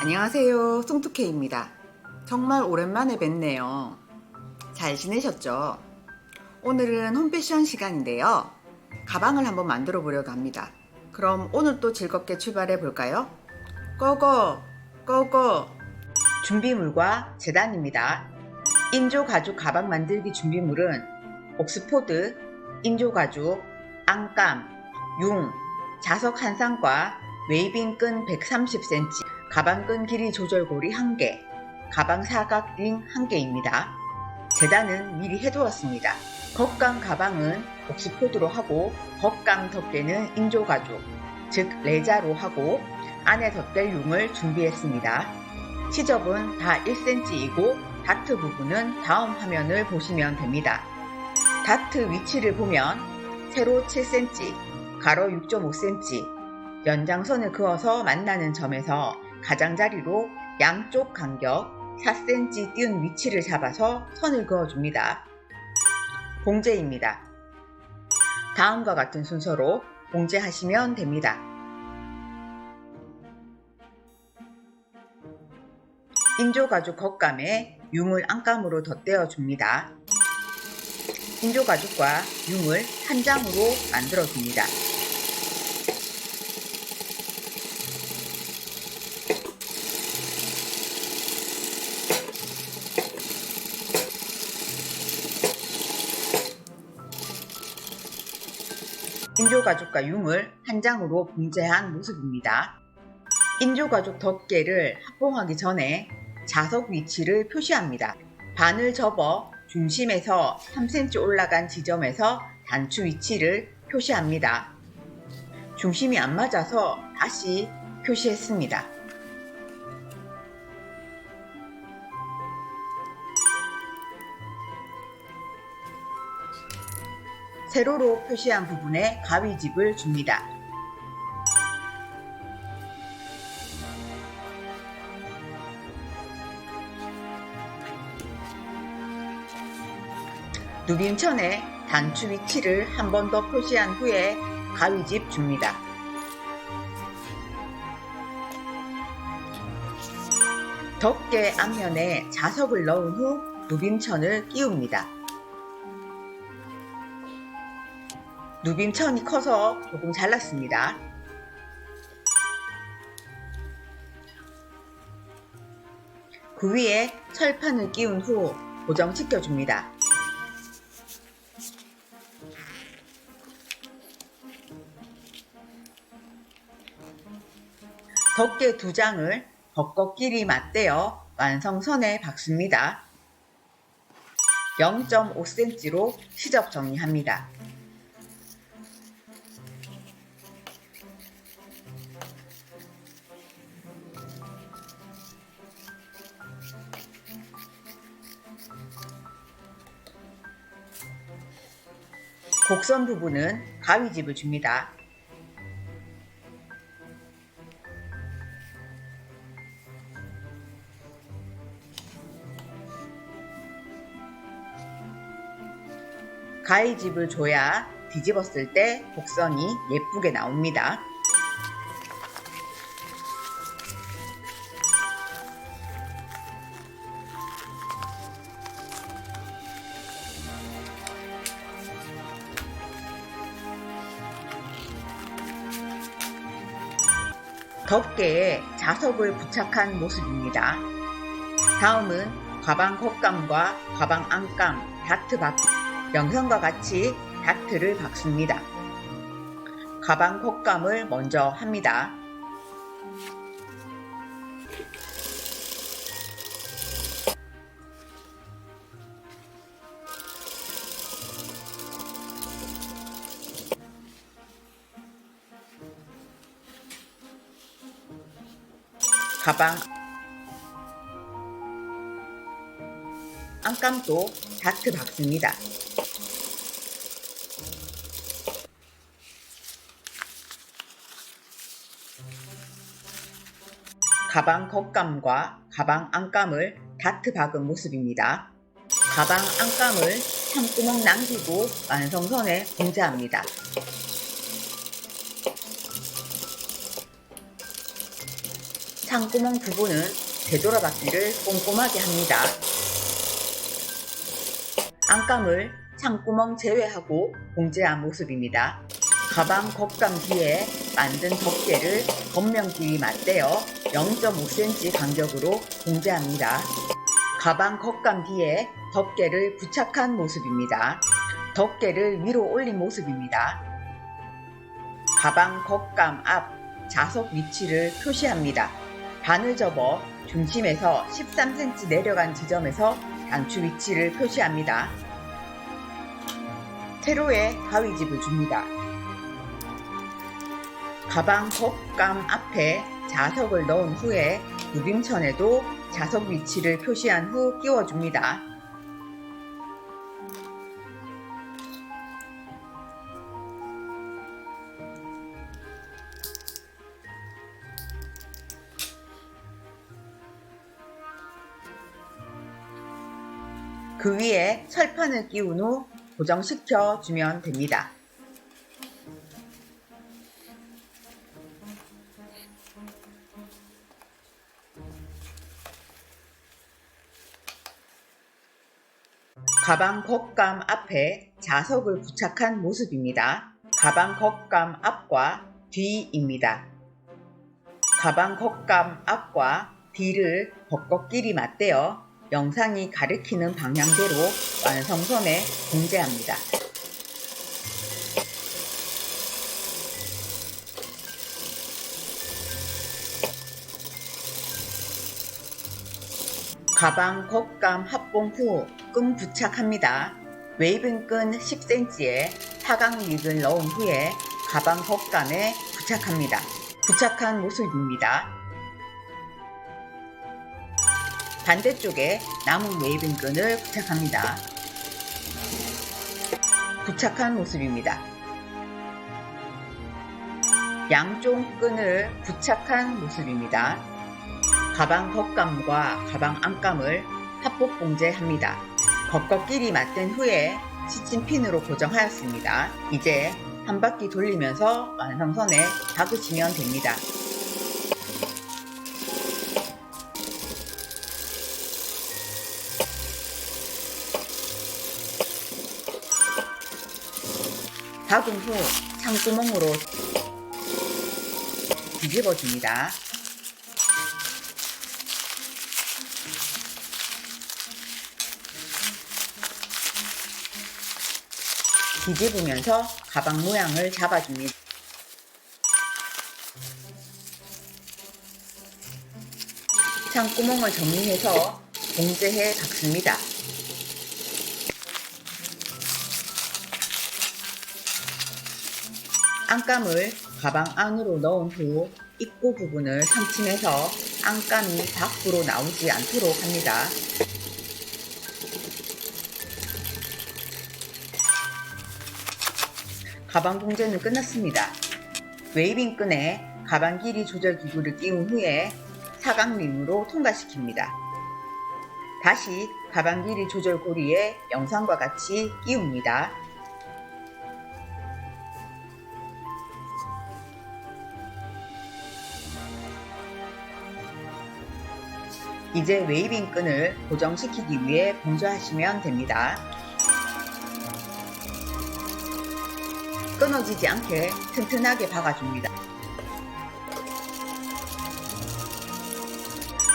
안녕하세요, 송투케입니다. 정말 오랜만에 뵙네요. 잘 지내셨죠? 오늘은 홈패션 시간인데요. 가방을 한번 만들어 보려고 합니다. 그럼 오늘 또 즐겁게 출발해 볼까요? 고고! 고고! 준비물과 재단입니다. 인조 가죽 가방 만들기 준비물은 옥스포드, 인조 가죽, 앙감, 융, 자석 한 쌍과 웨이빙 끈 130cm, 가방끈 길이 조절고리 1개, 가방 사각 링 1개입니다. 재단은 미리 해두었습니다. 겉감 가방은 옥스포드로 하고 겉감 덮개는 인조 가죽, 즉 레자로 하고 안에 덧댈 융을 준비했습니다. 시접은 다 1cm이고 다트 부분은 다음 화면을 보시면 됩니다. 다트 위치를 보면 세로 7cm, 가로 6.5cm, 연장선을 그어서 만나는 점에서 가장자리로 양쪽 간격 4cm 띄운 위치를 잡아서 선을 그어줍니다. 봉제입니다. 다음과 같은 순서로 봉제하시면 됩니다. 인조가죽 겉감에 융을 안감으로 덧대어 줍니다. 인조가죽과 융을 한 장으로 만들어 줍니다. 인조가죽과 융을 한 장으로 봉제한 모습입니다. 인조가죽 덮개를 합봉하기 전에 자석 위치를 표시합니다. 반을 접어 중심에서 3cm 올라간 지점에서 단추 위치를 표시합니다. 중심이 안 맞아서 다시 표시했습니다. 세로로 표시한 부분에 가위집을 줍니다. 누빔천에 단추 위치를 한 번 더 표시한 후에 가위집 줍니다. 덮개 앞면에 자석을 넣은 후 누빔천을 끼웁니다. 누빔천이 커서 조금 잘랐습니다. 그 위에 철판을 끼운 후 고정시켜 줍니다. 덮개 두 장을 벚꽃끼리 맞대어 완성선에 박습니다. 0.5cm로 시접 정리합니다. 곡선 부분은 가위집을 줍니다. 가위집을 줘야 뒤집었을 때 곡선이 예쁘게 나옵니다. 덮개에 자석을 부착한 모습입니다. 다음은 가방 겉감과 가방 안감, 다트 박기, 영상과 같이 다트를 박습니다. 가방 겉감을 먼저 합니다. 가방 안감도 다트 박습니다. 가방 겉감과 가방 안감을 다트 박은 모습입니다. 가방 안감을 창구멍 남기고 완성선에 봉제합니다. 창구멍 부분은 되돌아받기를 꼼꼼하게 합니다. 안감을 창구멍 제외하고 공제한 모습입니다. 가방 겉감 뒤에 만든 덮개를 겉면 길이 맞대어 0.5cm 간격으로 공제합니다. 가방 겉감 뒤에 덮개를 부착한 모습입니다. 덮개를 위로 올린 모습입니다. 가방 겉감 앞 자석 위치를 표시합니다. 반을 접어 중심에서 13cm 내려간 지점에서 단추 위치를 표시합니다. 세로에 가위집을 줍니다. 가방 겉감 앞에 자석을 넣은 후에 누빔천에도 자석 위치를 표시한 후 끼워줍니다. 그 위에 철판을 끼운 후 고정시켜 주면 됩니다. 가방 겉감 앞에 자석을 부착한 모습입니다. 가방 겉감 앞과 뒤입니다. 가방 겉감 앞과 뒤를 벚꽃길이 맞대어 영상이 가리키는 방향대로 완성선에 공제합니다. 가방 겉감 합봉 후 끈 부착합니다. 웨이빙 끈 10cm에 사각릭을 넣은 후에 가방 겉감에 부착합니다. 부착한 모습입니다. 반대쪽에 남은 웨이빙 끈을 부착합니다. 부착한 모습입니다. 양쪽 끈을 부착한 모습입니다. 가방 겉감과 가방 안감을 합복 봉제합니다. 겉겉끼리 맞댄 후에 시침핀으로 고정하였습니다. 이제 한 바퀴 돌리면서 완성선에 박으시면 됩니다. 박은 후 창구멍으로 뒤집어줍니다. 뒤집으면서 가방 모양을 잡아줍니다. 창구멍을 정리해서 봉제해 박습니다. 안감을 가방 안으로 넣은 후 입구 부분을 삼침해서 안감이 밖으로 나오지 않도록 합니다. 가방 봉제는 끝났습니다. 웨이빙 끈에 가방 길이 조절 기구를 끼운 후에 사각링으로 통과시킵니다. 다시 가방 길이 조절 고리에 영상과 같이 끼웁니다. 이제 웨이빙 끈을 고정시키기 위해 봉제하시면 됩니다. 끊어지지 않게 튼튼하게 박아줍니다.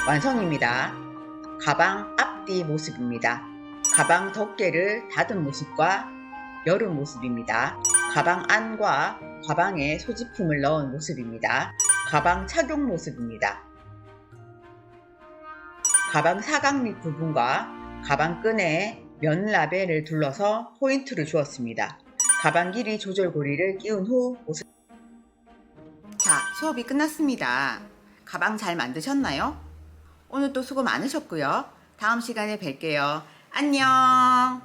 완성입니다. 가방 앞뒤 모습입니다. 가방 덮개를 닫은 모습과 열은 모습입니다. 가방 안과 가방에 소지품을 넣은 모습입니다. 가방 착용 모습입니다. 가방 사각립 부분과 가방 끈에 면 라벨을 둘러서 포인트를 주었습니다. 가방 길이 조절 고리를 끼운 후 모습. 자, 수업이 끝났습니다. 가방 잘 만드셨나요? 오늘도 수고 많으셨고요. 다음 시간에 뵐게요. 안녕.